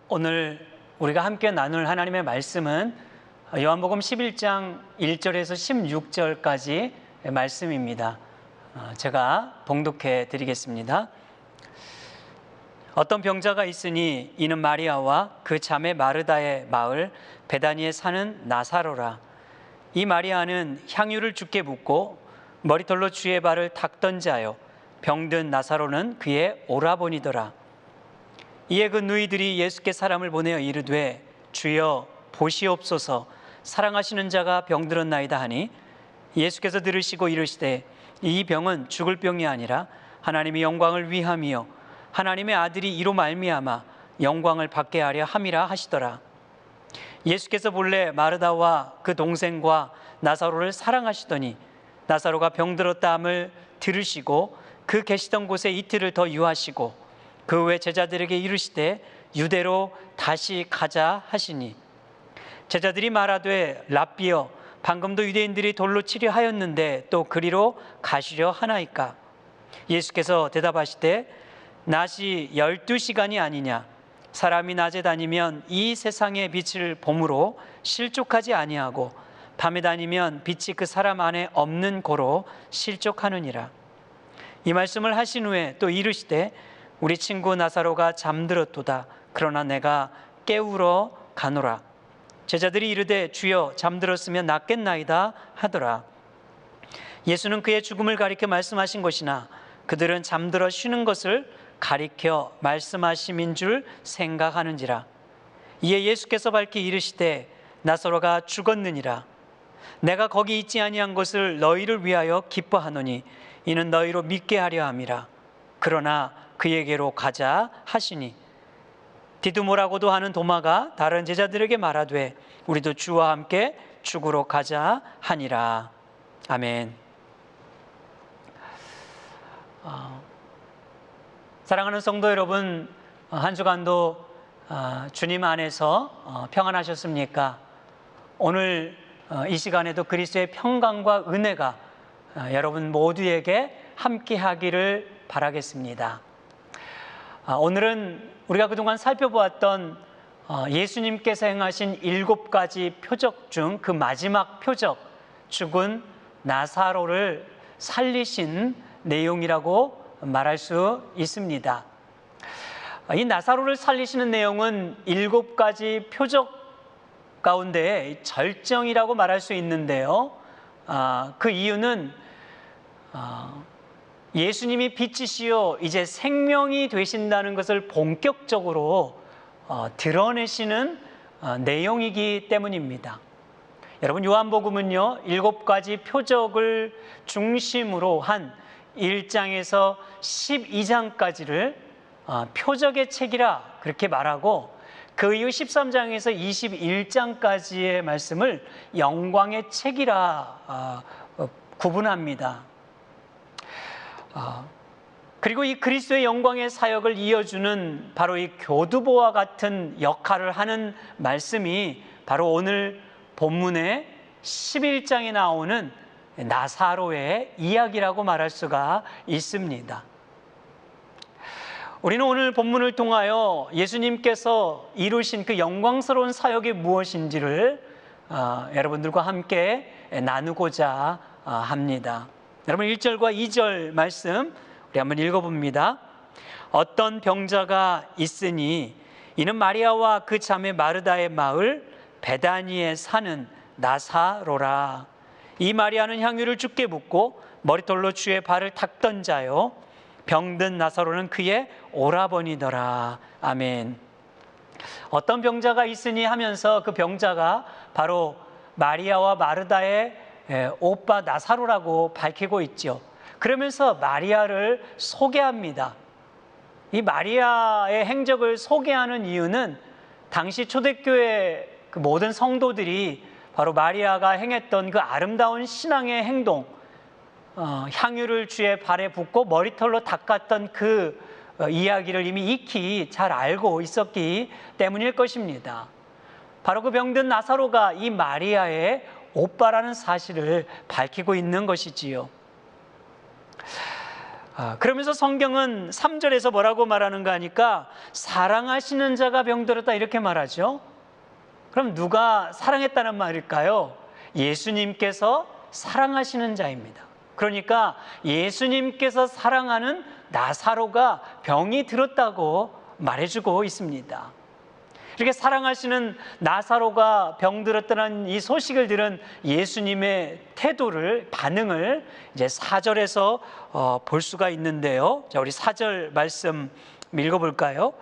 오늘 우리가 함께 나눌 하나님의 말씀은 요한복음 11장 1절에서 16절까지 말씀입니다. 제가 봉독해 드리겠습니다. 어떤 병자가 있으니 이는 마리아와 그 자매 마르다의 마을 베다니에 사는 나사로라. 이 마리아는 향유를 주께 붓고 머리털로 주의 발을 닦던 자요 병든 나사로는 그의 오라버니더라. 이에 그 누이들이 예수께 사람을 보내어 이르되 주여 보시옵소서, 사랑하시는 자가 병들었나이다 하니 예수께서 들으시고 이르시되 이 병은 죽을 병이 아니라 하나님의 영광을 위함이요 하나님의 아들이 이로 말미암아 영광을 받게 하려 함이라 하시더라. 예수께서 본래 마르다와 그 동생과 나사로를 사랑하시더니 나사로가 병들었다함을 들으시고 그 계시던 곳에 이틀을 더 유하시고 그 후에 제자들에게 이르시되 유대로 다시 가자 하시니 제자들이 말하되 랍비여 방금도 유대인들이 돌로 치려 하였는데 또 그리로 가시려 하나이까? 예수께서 대답하시되 낮이 12시간이 아니냐? 사람이 낮에 다니면 이 세상의 빛을 봄으로 실족하지 아니하고 밤에 다니면 빛이 그 사람 안에 없는 고로 실족하느니라. 이 말씀을 하신 후에 또 이르시되 우리 친구 나사로가 잠들었도다. 그러나 내가 깨우러 가노라. 제자들이 이르되 주여 잠들었으면 낫겠나이다 하더라. 예수는 그의 죽음을 가리켜 말씀하신 것이나 그들은 잠들어 쉬는 것을 가리켜 말씀하심인 줄 생각하는지라. 이에 예수께서 밝히 이르시되 나사로가 죽었느니라. 내가 거기 있지 아니한 것을 너희를 위하여 기뻐하노니 이는 너희로 믿게 하려 함이라. 그러나 그에게로 가자 하시니 디두모라고도 하는 도마가 다른 제자들에게 말하되 우리도 주와 함께 죽으러 가자 하니라. 아멘. 사랑하는 성도 여러분, 한 주간도 주님 안에서 평안하셨습니까? 오늘 이 시간에도 그리스도의 평강과 은혜가 여러분 모두에게 함께 하기를 바라겠습니다. 오늘은 우리가 그동안 살펴보았던 예수님께서 행하신 7가지 표적 중 그 마지막 표적, 죽은 나사로를 살리신 내용이라고 말할 수 있습니다. 이 나사로를 살리시는 내용은 7가지 표적 가운데 절정이라고 말할 수 있는데요. 그 이유는 예수님이 빛이시요 이제 생명이 되신다는 것을 본격적으로 드러내시는 내용이기 때문입니다. 여러분, 요한복음은요 7가지 표적을 중심으로 한 1장에서 12장까지를 표적의 책이라 그렇게 말하고 그 이후 13장에서 21장까지의 말씀을 영광의 책이라 구분합니다. 그리고 이 그리스도의 영광의 사역을 이어주는 바로 이 교두보와 같은 역할을 하는 말씀이 바로 오늘 본문의 11장에 나오는 나사로의 이야기라고 말할 수가 있습니다. 우리는 오늘 본문을 통하여 예수님께서 이루신 그 영광스러운 사역이 무엇인지를 여러분들과 함께 나누고자 합니다. 여러분 1절과 2절 말씀 우리 한번 읽어봅니다. 어떤 병자가 있으니 이는 마리아와 그 자매 마르다의 마을 베다니에 사는 나사로라. 이 마리아는 향유를 주께 붓고 머리털로 주의 발을 닦던 자요 병든 나사로는 그의 오라버니더라. 아멘. 어떤 병자가 있으니 하면서 그 병자가 바로 마리아와 마르다의 오빠 나사로라고 밝히고 있죠. 그러면서 마리아를 소개합니다. 이 마리아의 행적을 소개하는 이유는 당시 초대교회 그 모든 성도들이 바로 마리아가 행했던 그 아름다운 신앙의 행동, 향유를 주의 발에 붓고 머리털로 닦았던 그 이야기를 이미 익히 잘 알고 있었기 때문일 것입니다. 바로 그 병든 나사로가 이 마리아의 오빠라는 사실을 밝히고 있는 것이지요. 그러면서 성경은 3절에서 뭐라고 말하는가 하니까 사랑하시는 자가 병들었다 이렇게 말하죠. 그럼 누가 사랑했다는 말일까요? 예수님께서 사랑하시는 자입니다. 그러니까 예수님께서 사랑하는 나사로가 병이 들었다고 말해주고 있습니다. 이렇게 사랑하시는 나사로가 병들었다는 이 소식을 들은 예수님의 태도를, 반응을 이제 4절에서 볼 수가 있는데요. 자, 우리 4절 말씀 읽어볼까요?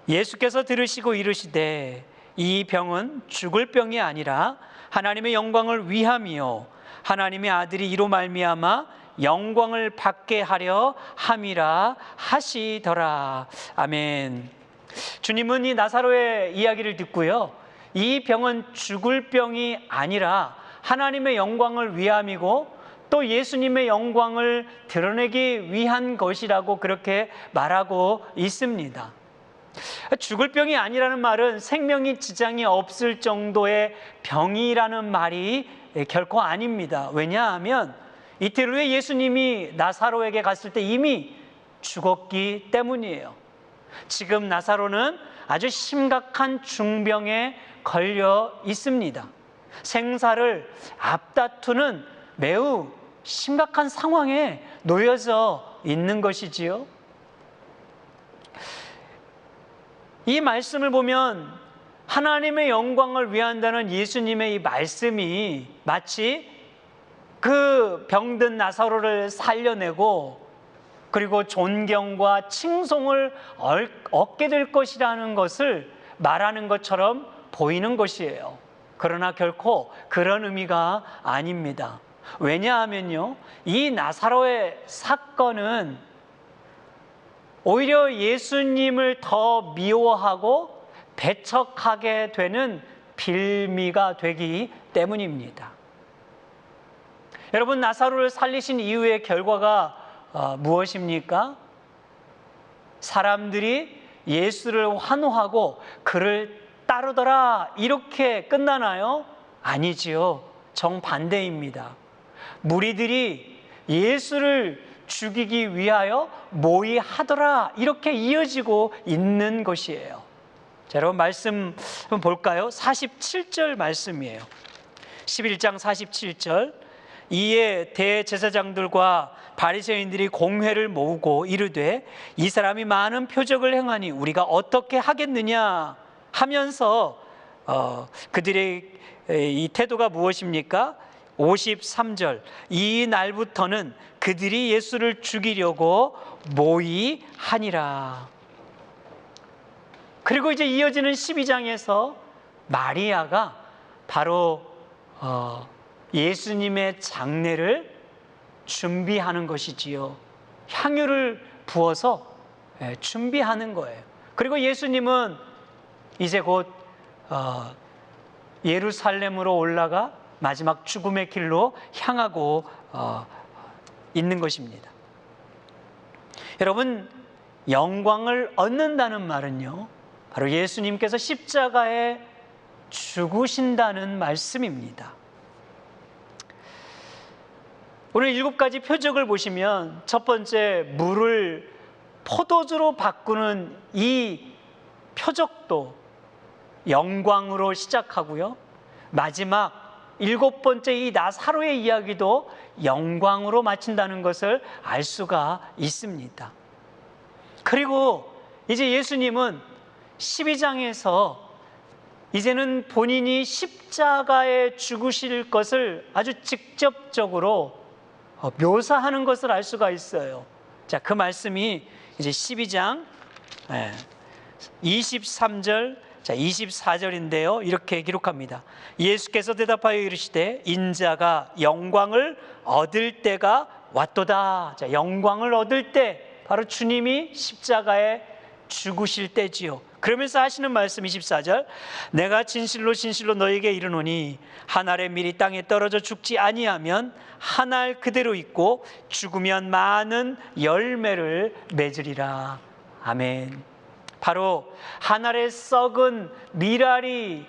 예수께서 들으시고 이르시되 이 병은 죽을 병이 아니라 하나님의 영광을 위함이요 하나님의 아들이 이로 말미암아 영광을 받게 하려 함이라 하시더라. 아멘. 주님은 이 나사로의 이야기를 듣고요, 이 병은 죽을 병이 아니라 하나님의 영광을 위함이고 또 예수님의 영광을 드러내기 위한 것이라고 그렇게 말하고 있습니다. 죽을 병이 아니라는 말은 생명이 지장이 없을 정도의 병이라는 말이 결코 아닙니다. 왜냐하면 이틀 후에 예수님이 나사로에게 갔을 때 이미 죽었기 때문이에요. 지금 나사로는 아주 심각한 중병에 걸려 있습니다. 생사를 앞다투는 매우 심각한 상황에 놓여져 있는 것이지요. 이 말씀을 보면 하나님의 영광을 위한다는 예수님의 이 말씀이 마치 그 병든 나사로를 살려내고 그리고 존경과 칭송을 얻게 될 것이라는 것을 말하는 것처럼 보이는 것이에요. 그러나 결코 그런 의미가 아닙니다. 왜냐하면요, 이 나사로의 사건은 오히려 예수님을 더 미워하고 배척하게 되는 빌미가 되기 때문입니다. 여러분, 나사로를 살리신 이후의 결과가 무엇입니까? 사람들이 예수를 환호하고 그를 따르더라 이렇게 끝나나요? 아니지요. 정반대입니다. 무리들이 예수를 죽이기 위하여 모의하더라 이렇게 이어지고 있는 것이에요. 자, 여러분 말씀 한번 볼까요? 47절 말씀이에요. 11장 47절. 이에 대제사장들과 바리새인들이 공회를 모으고 이르되 이 사람이 많은 표적을 행하니 우리가 어떻게 하겠느냐 하면서 그들의 이 태도가 무엇입니까? 53절. 이 날부터는 그들이 예수를 죽이려고 모의하니라. 그리고 이제 이어지는 12장에서 마리아가 바로 예수님의 장례를 준비하는 것이지요. 향유를 부어서 준비하는 거예요. 그리고 예수님은 이제 곧 예루살렘으로 올라가 마지막 죽음의 길로 향하고 있는 것입니다. 여러분, 영광을 얻는다는 말은요, 바로 예수님께서 십자가에 죽으신다는 말씀입니다. 오늘 7가지 표적을 보시면 첫 번째, 물을 포도주로 바꾸는 이 표적도 영광으로 시작하고요, 마지막 7번째 이 나사로의 이야기도 영광으로 마친다는 것을 알 수가 있습니다. 그리고 이제 예수님은 12장에서 이제는 본인이 십자가에 죽으실 것을 아주 직접적으로 묘사하는 것을 알 수가 있어요. 자, 그 말씀이 이제 12장 23절, 24절인데요. 이렇게 기록합니다. 예수께서 대답하여 이르시되 인자가 영광을 얻을 때가 왔도다. 자, 영광을 얻을 때 바로 주님이 십자가에 죽으실 때지요. 그러면서 하시는 말씀 24절. 내가 진실로 진실로 너에게 이르노니 한 알의 밀이 땅에 떨어져 죽지 아니하면 한 알 그대로 있고 죽으면 많은 열매를 맺으리라. 아멘. 바로 한 알의 썩은 밀알이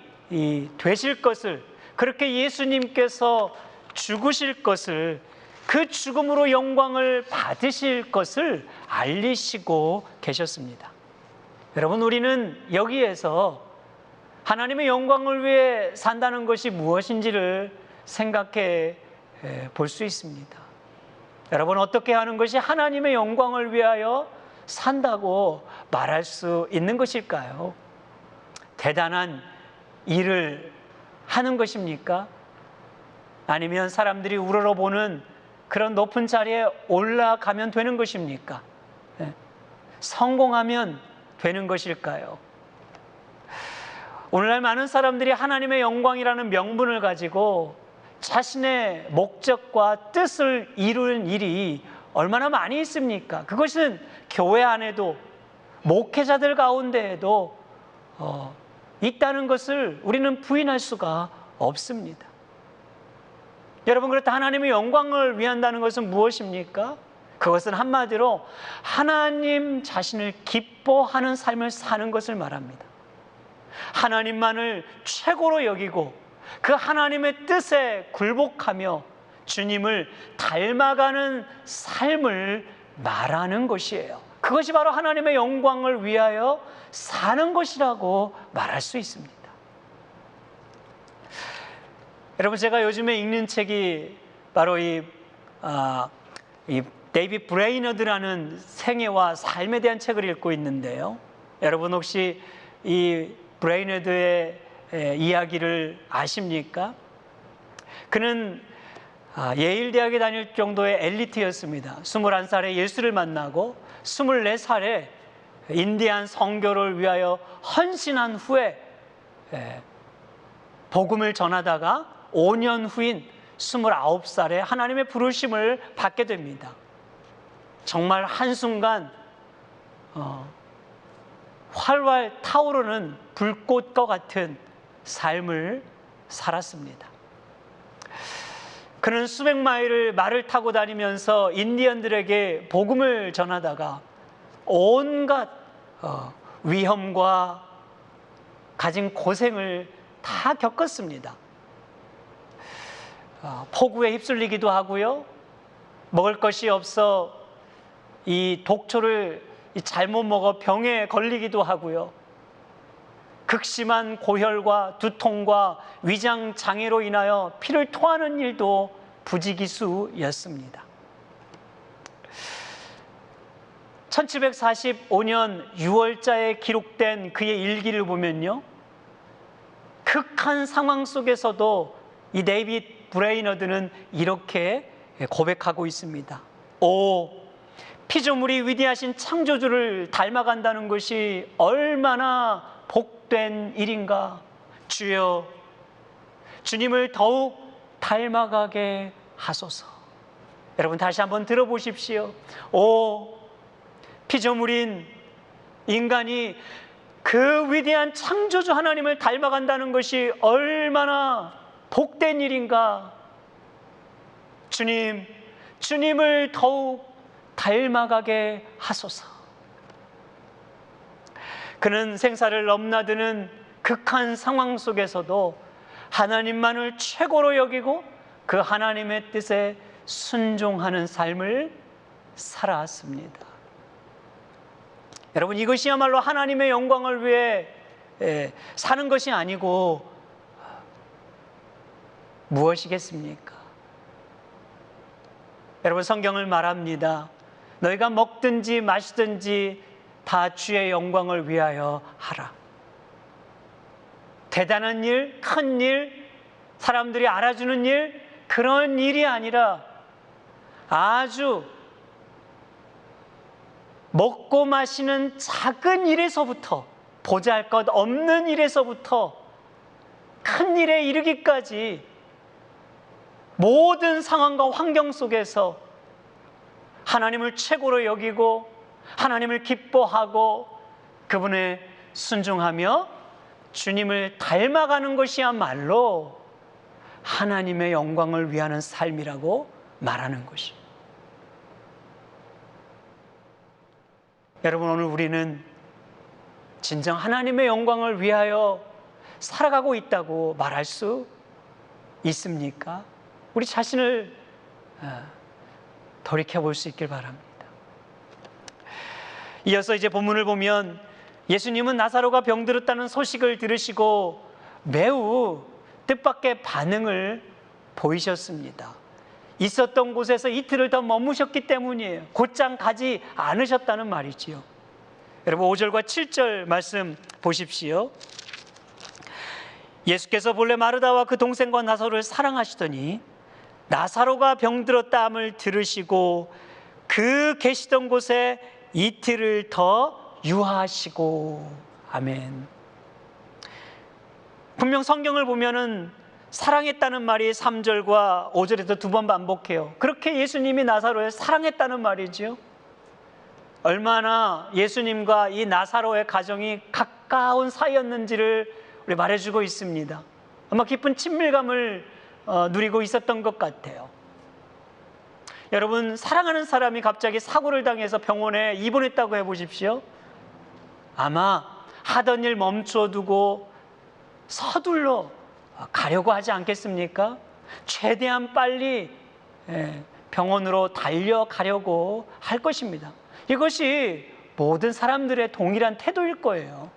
되실 것을, 그렇게 예수님께서 죽으실 것을 그 죽음으로 영광을 받으실 것을 알리시고 계셨습니다. 여러분, 우리는 여기에서 하나님의 영광을 위해 산다는 것이 무엇인지를 생각해 볼 수 있습니다. 여러분, 어떻게 하는 것이 하나님의 영광을 위하여 산다고 말할 수 있는 것일까요? 대단한 일을 하는 것입니까? 아니면 사람들이 우러러보는 그런 높은 자리에 올라가면 되는 것입니까? 성공하면 되는 것일까요? 오늘날 많은 사람들이 하나님의 영광이라는 명분을 가지고 자신의 목적과 뜻을 이루는 일이 얼마나 많이 있습니까? 그것은 교회 안에도 목회자들 가운데에도 있다는 것을 우리는 부인할 수가 없습니다. 여러분, 그렇다 하나님의 영광을 위한다는 것은 무엇입니까? 그것은 한마디로 하나님 자신을 기뻐하는 삶을 사는 것을 말합니다. 하나님만을 최고로 여기고 그 하나님의 뜻에 굴복하며 주님을 닮아가는 삶을 말하는 것이에요. 그것이 바로 하나님의 영광을 위하여 사는 것이라고 말할 수 있습니다. 여러분, 제가 요즘에 읽는 책이 바로 이 데이비드 브레이너드라는 생애와 삶에 대한 책을 읽고 있는데요. 여러분, 혹시 이 브레이너드의 이야기를 아십니까? 그는 예일대학에 다닐 정도의 엘리트였습니다. 21살에 예수를 만나고 24살에 인디안 선교를 위하여 헌신한 후에 복음을 전하다가 5년 후인 29살에 하나님의 부르심을 받게 됩니다. 정말 한순간 활활 타오르는 불꽃과 같은 삶을 살았습니다. 그는 수백 마일을 말을 타고 다니면서 인디언들에게 복음을 전하다가 온갖 위험과 가진 고생을 다 겪었습니다. 폭우에 휩쓸리기도 하고요. 먹을 것이 없어 이 독초를 잘못 먹어 병에 걸리기도 하고요. 극심한 고혈과 두통과 위장 장애로 인하여 피를 토하는 일도 부지기수였습니다. 1745년 6월자에 기록된 그의 일기를 보면요, 극한 상황 속에서도 이 데이비드 브레이너드는 이렇게 고백하고 있습니다. 오, 피조물이 위대하신 창조주를 닮아간다는 것이 얼마나 복된 일인가. 주여, 주님을 더욱 닮아가게 하소서. 여러분, 다시 한번 들어보십시오. 오, 피조물인 인간이 그 위대한 창조주 하나님을 닮아간다는 것이 얼마나 복된 일인가. 주님, 주님을 더욱 닮아가게 하소서. 그는 생사를 넘나드는 극한 상황 속에서도 하나님만을 최고로 여기고 그 하나님의 뜻에 순종하는 삶을 살아왔습니다. 여러분, 이것이야말로 하나님의 영광을 위해 사는 것이 아니고 무엇이겠습니까? 여러분, 성경을 말합니다. 너희가 먹든지 마시든지 다 주의 영광을 위하여 하라. 대단한 일, 큰 일, 사람들이 알아주는 일, 그런 일이 아니라 아주 먹고 마시는 작은 일에서부터, 보잘것없는 일에서부터 큰 일에 이르기까지 모든 상황과 환경 속에서 하나님을 최고로 여기고 하나님을 기뻐하고 그분에 순종하며 주님을 닮아가는 것이야말로 하나님의 영광을 위하는 삶이라고 말하는 것입니다. 여러분, 오늘 우리는 진정 하나님의 영광을 위하여 살아가고 있다고 말할 수 있습니까? 우리 자신을 돌이켜볼 수 있길 바랍니다. 이어서 이제 본문을 보면 예수님은 나사로가 병들었다는 소식을 들으시고 매우 뜻밖의 반응을 보이셨습니다. 있었던 곳에서 이틀을 더 머무셨기 때문이에요. 곧장 가지 않으셨다는 말이지요. 여러분 5절과 7절 말씀 보십시오. 예수께서 본래 마르다와 그 동생과 나사로를 사랑하시더니 나사로가 병들었다함을 들으시고 그 계시던 곳에 이틀을 더 유하시고. 아멘. 분명 성경을 보면은 사랑했다는 말이 3절과 5절에서 2번 반복해요. 그렇게 예수님이 나사로를 사랑했다는 말이죠. 얼마나 예수님과 이 나사로의 가정이 가까운 사이였는지를 우리 말해주고 있습니다. 아마 깊은 친밀감을 누리고 있었던 것 같아요. 여러분, 사랑하는 사람이 갑자기 사고를 당해서 병원에 입원했다고 해보십시오. 아마 하던 일 멈춰두고 서둘러 가려고 하지 않겠습니까? 최대한 빨리 병원으로 달려가려고 할 것입니다. 이것이 모든 사람들의 동일한 태도일 거예요.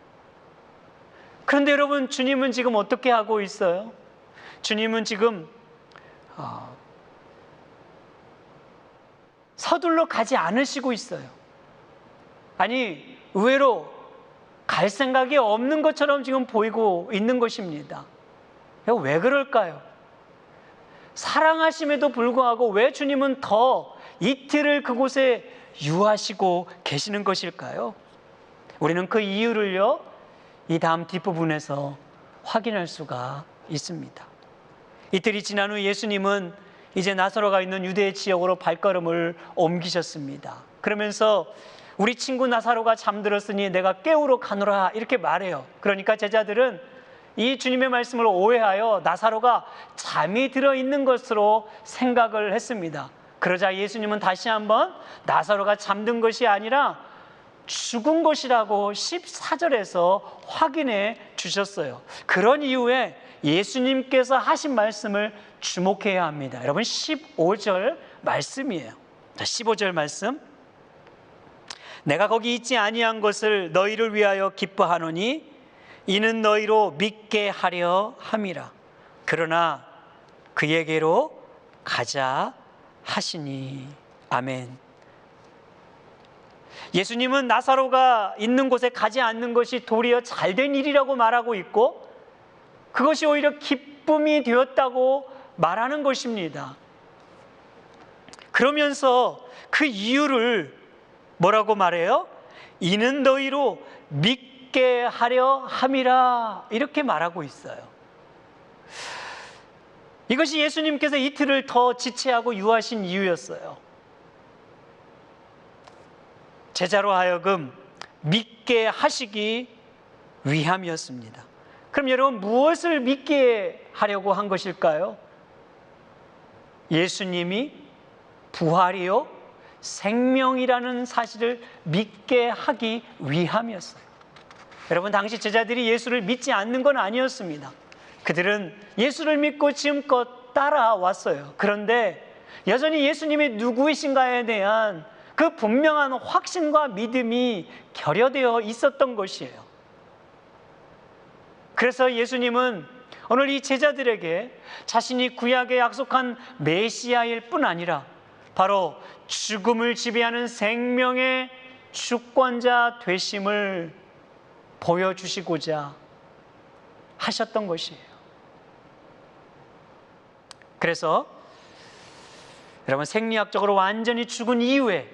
그런데 여러분, 주님은 지금 어떻게 하고 있어요? 주님은 지금 서둘러 가지 않으시고 있어요. 아니, 의외로 갈 생각이 없는 것처럼 지금 보이고 있는 것입니다. 왜 그럴까요? 사랑하심에도 불구하고 왜 주님은 더 이틀을 그곳에 유하시고 계시는 것일까요? 우리는 그 이유를요, 이 다음 뒷부분에서 확인할 수가 있습니다. 이틀이 지난 후 예수님은 이제 나사로가 있는 유대 지역으로 발걸음을 옮기셨습니다. 그러면서 우리 친구 나사로가 잠들었으니 내가 깨우러 가노라 이렇게 말해요. 그러니까 제자들은 이 주님의 말씀을 오해하여 나사로가 잠이 들어있는 것으로 생각을 했습니다. 그러자 예수님은 다시 한번 나사로가 잠든 것이 아니라 죽은 것이라고 14절에서 확인해 주셨어요. 그런 이유에 예수님께서 하신 말씀을 주목해야 합니다. 여러분 15절 말씀이에요. 자, 15절 말씀. 내가 거기 있지 아니한 것을 너희를 위하여 기뻐하노니 이는 너희로 믿게 하려 함이라. 그러나 그에게로 가자 하시니. 아멘. 예수님은 나사로가 있는 곳에 가지 않는 것이 도리어 잘된 일이라고 말하고 있고 그것이 오히려 기쁨이 되었다고 말하는 것입니다. 그러면서 그 이유를 뭐라고 말해요? 이는 너희로 믿게 하려 함이라 이렇게 말하고 있어요. 이것이 예수님께서 이틀을 더 지체하고 유하신 이유였어요. 제자로 하여금 믿게 하시기 위함이었습니다. 그럼 여러분 무엇을 믿게 하려고 한 것일까요? 예수님이 부활이요 생명이라는 사실을 믿게 하기 위함이었어요. 여러분 당시 제자들이 예수를 믿지 않는 건 아니었습니다. 그들은 예수를 믿고 지금껏 따라왔어요. 그런데 여전히 예수님이 누구이신가에 대한 그 분명한 확신과 믿음이 결여되어 있었던 것이에요. 그래서 예수님은 오늘 이 제자들에게 자신이 구약에 약속한 메시아일 뿐 아니라 바로 죽음을 지배하는 생명의 주권자 되심을 보여주시고자 하셨던 것이에요. 그래서 여러분 생리학적으로 완전히 죽은 이후에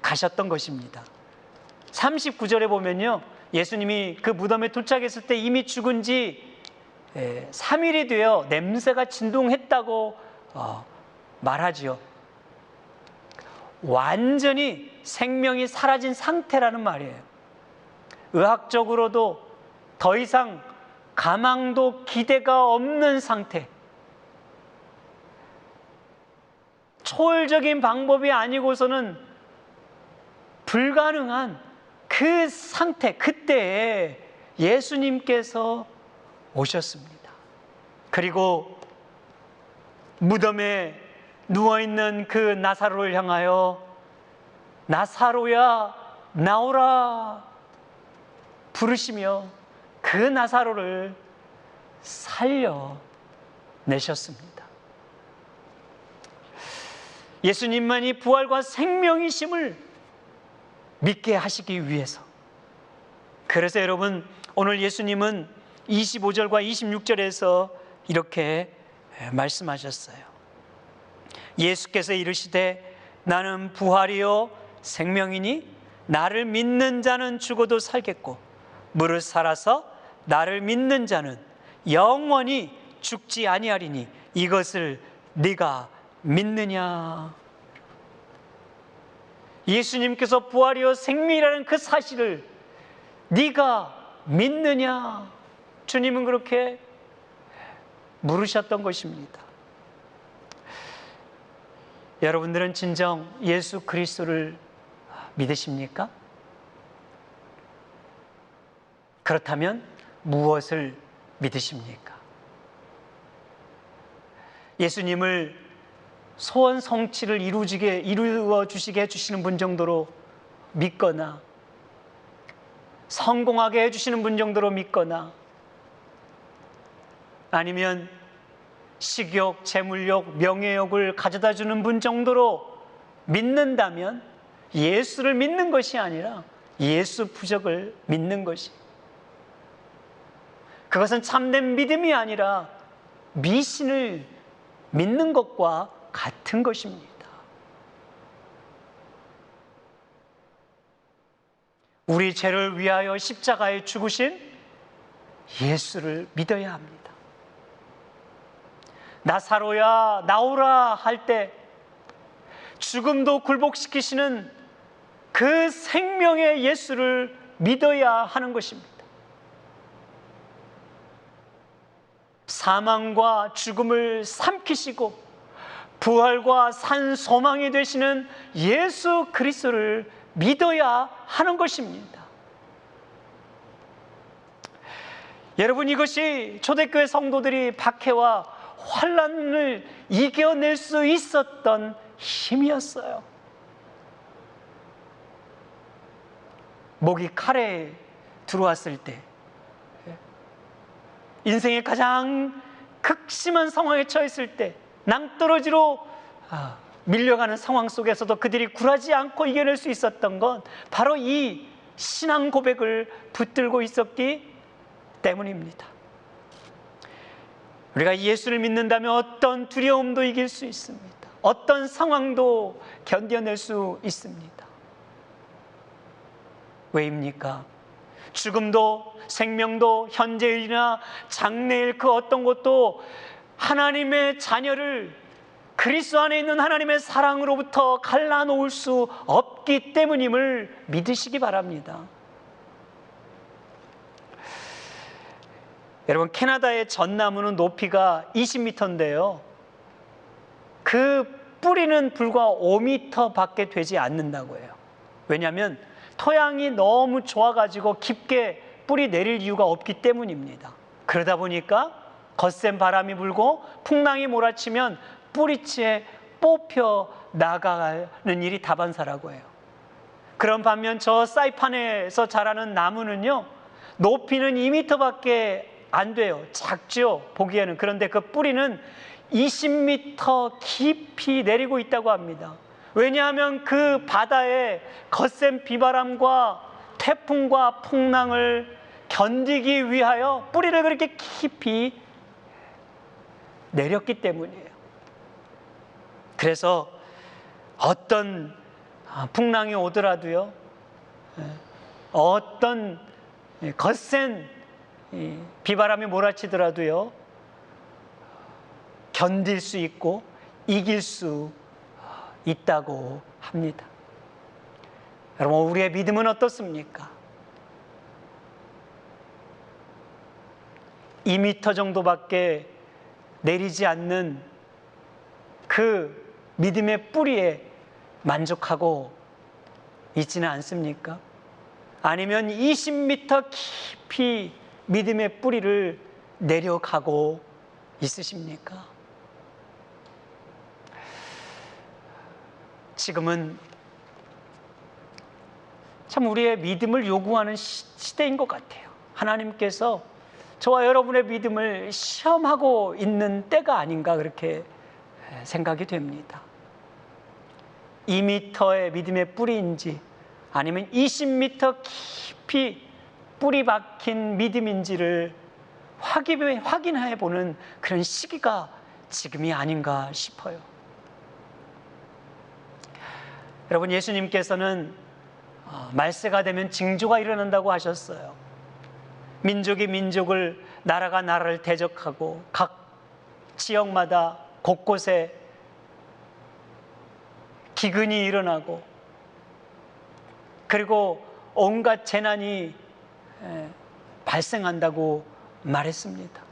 가셨던 것입니다. 39절에 보면요, 예수님이 그 무덤에 도착했을 때 이미 죽은 지 3일이 되어 냄새가 진동했다고 말하지요. 완전히 생명이 사라진 상태라는 말이에요. 의학적으로도 더 이상 가망도 기대가 없는 상태, 초월적인 방법이 아니고서는 불가능한 그 상태, 그때에 예수님께서 오셨습니다. 그리고 무덤에 누워있는 그 나사로를 향하여 나사로야 나오라 부르시며 그 나사로를 살려내셨습니다. 예수님만이 부활과 생명이심을 믿게 하시기 위해서. 그래서 여러분, 오늘 예수님은 25절과 26절에서 이렇게 말씀하셨어요. 예수께서 이르시되 나는 부활이요 생명이니 나를 믿는 자는 죽어도 살겠고 무릇 살아서 나를 믿는 자는 영원히 죽지 아니하리니 이것을 네가 믿느냐? 예수님께서 부활이요 생명이라는 그 사실을 네가 믿느냐? 주님은 그렇게 물으셨던 것입니다. 여러분들은 진정 예수 그리스도를 믿으십니까? 그렇다면 무엇을 믿으십니까? 예수님을 소원 성취를 이루어 주시게 해주시는 분 정도로 믿거나, 성공하게 해주시는 분 정도로 믿거나, 아니면 식욕, 재물욕, 명예욕을 가져다 주는 분 정도로 믿는다면 예수를 믿는 것이 아니라 예수 부적을 믿는 것이, 그것은 참된 믿음이 아니라 미신을 믿는 것과 같은 것입니다. 우리 죄를 위하여 십자가에 죽으신 예수를 믿어야 합니다. 나사로야 나오라 할 때 죽음도 굴복시키시는 그 생명의 예수를 믿어야 하는 것입니다. 사망과 죽음을 삼키시고 부활과 산 소망이 되시는 예수 그리스도를 믿어야 하는 것입니다. 여러분, 이것이 초대교회 성도들이 박해와 환난을 이겨낼 수 있었던 힘이었어요. 목이 칼에 들어왔을 때, 인생의 가장 극심한 상황에 처했을 때, 낭떠러지로 밀려가는 상황 속에서도 그들이 굴하지 않고 이겨낼 수 있었던 건 바로 이 신앙 고백을 붙들고 있었기 때문입니다. 우리가 예수를 믿는다면 어떤 두려움도 이길 수 있습니다. 어떤 상황도 견뎌낼 수 있습니다. 왜입니까? 죽음도 생명도 현재일이나 장래일 그 어떤 것도 하나님의 자녀를 그리스도 안에 있는 하나님의 사랑으로부터 갈라놓을 수 없기 때문임을 믿으시기 바랍니다. 여러분, 캐나다의 전나무는 높이가 20m인데요 그 뿌리는 불과 5m밖에 되지 않는다고 해요. 왜냐하면 토양이 너무 좋아가지고 깊게 뿌리 내릴 이유가 없기 때문입니다. 그러다 보니까 거센 바람이 불고 풍랑이 몰아치면 뿌리채 뽑혀 나가는 일이 다반사라고 해요. 그런 반면 저 사이판에서 자라는 나무는요 높이는 2m밖에 안 돼요. 작죠, 보기에는. 그런데 그 뿌리는 20m 깊이 내리고 있다고 합니다. 왜냐하면 그 바다의 거센 비바람과 태풍과 풍랑을 견디기 위하여 뿌리를 그렇게 깊이 내렸기 때문이에요. 그래서 어떤 풍랑이 오더라도요, 어떤 거센 비바람이 몰아치더라도요 견딜 수 있고 이길 수 있다고 합니다. 여러분, 우리의 믿음은 어떻습니까? 2m 정도밖에 내리지 않는 그 믿음의 뿌리에 만족하고 있지는 않습니까? 아니면 20m 깊이 믿음의 뿌리를 내려가고 있으십니까? 지금은 참 우리의 믿음을 요구하는 시대인 것 같아요. 하나님께서 저와 여러분의 믿음을 시험하고 있는 때가 아닌가 그렇게 생각이 됩니다. 2m의 믿음의 뿌리인지 아니면 20m 깊이 뿌리 박힌 믿음인지를 확인해 보는 그런 시기가 지금이 아닌가 싶어요. 여러분, 예수님께서는 말세가 되면 징조가 일어난다고 하셨어요. 민족이 민족을, 나라가 나라를 대적하고 각 지역마다 곳곳에 기근이 일어나고 그리고 온갖 재난이 발생한다고 말했습니다.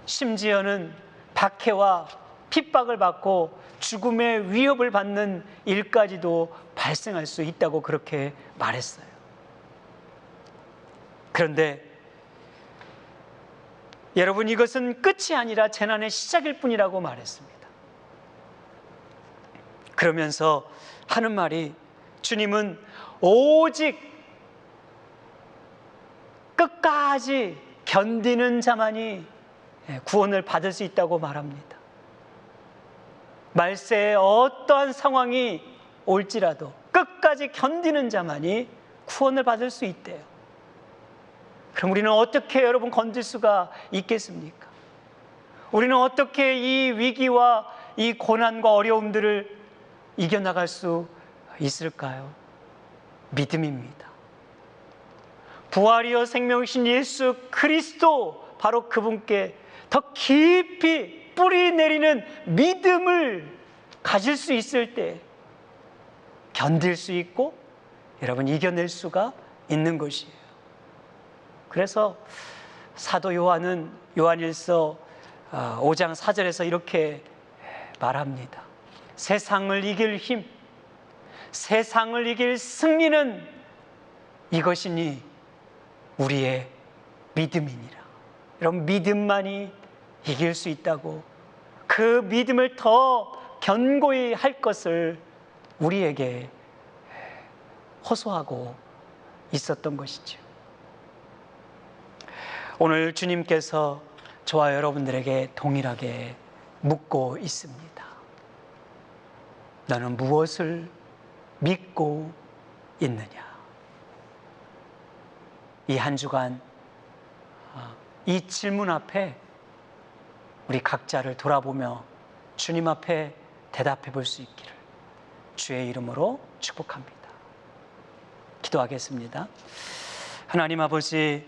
심지어는 박해와 핍박을 받고 죽음의 위협을 받는 일까지도 발생할 수 있다고 그렇게 말했어요. 그런데 여러분, 이것은 끝이 아니라 재난의 시작일 뿐이라고 말했습니다. 그러면서 하는 말이, 주님은 오직 끝까지 견디는 자만이 구원을 받을 수 있다고 말합니다. 말세에 어떠한 상황이 올지라도 끝까지 견디는 자만이 구원을 받을 수 있대요. 그럼 우리는 어떻게 여러분 건질 수가 있겠습니까? 우리는 어떻게 이 위기와 이 고난과 어려움들을 이겨나갈 수 있을까요? 믿음입니다. 부활이요 생명이신 예수 그리스도, 바로 그분께 더 깊이 뿌리 내리는 믿음을 가질 수 있을 때 견딜 수 있고 여러분 이겨낼 수가 있는 것이에요. 그래서 사도 요한은 요한일서 5장 4절에서 이렇게 말합니다. 세상을 이길 힘, 세상을 이길 승리는 이것이니 우리의 믿음이니라. 여러분, 믿음만이 이길 수 있다고, 그 믿음을 더 견고히 할 것을 우리에게 호소하고 있었던 것이죠. 오늘 주님께서 저와 여러분들에게 동일하게 묻고 있습니다. 너는 무엇을 믿고 있느냐? 이 한 주간 이 질문 앞에 우리 각자를 돌아보며 주님 앞에 대답해 볼 수 있기를 주의 이름으로 축복합니다. 기도하겠습니다. 하나님 아버지,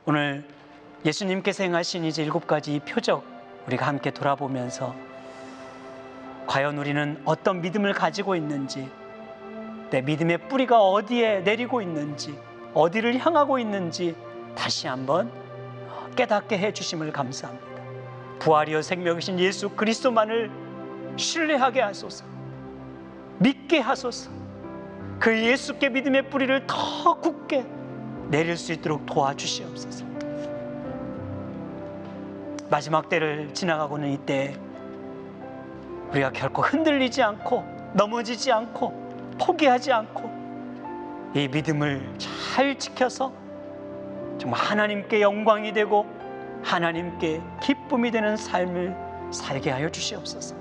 오늘 예수님께서 행하신 이제 7가지 표적 우리가 함께 돌아보면서 과연 우리는 어떤 믿음을 가지고 있는지, 내 믿음의 뿌리가 어디에 내리고 있는지, 어디를 향하고 있는지 다시 한번 깨닫게 해주심을 감사합니다. 부활이여 생명이신 예수 그리스도만을 신뢰하게 하소서, 믿게 하소서. 그 예수께 믿음의 뿌리를 더 굳게 내릴 수 있도록 도와주시옵소서. 마지막 때를 지나가고는 이때 우리가 결코 흔들리지 않고 넘어지지 않고 포기하지 않고 이 믿음을 잘 지켜서 정말 하나님께 영광이 되고 하나님께 기쁨이 되는 삶을 살게 하여 주시옵소서.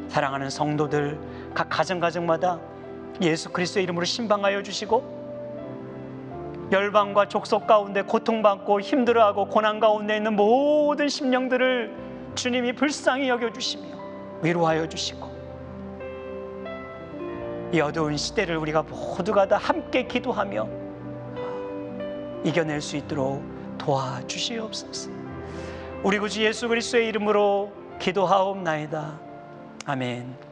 사랑하는 성도들 각 가정마다 예수 그리스도의 이름으로 신방하여 주시고, 열방과 족속 가운데 고통받고 힘들어하고 고난 가운데 있는 모든 심령들을 주님이 불쌍히 여겨주시며 위로하여 주시고, 이 어두운 시대를 우리가 모두가 다 함께 기도하며 이겨낼 수 있도록 도와주시옵소서. 우리 구주 예수 그리스도의 이름으로 기도하옵나이다. 아멘.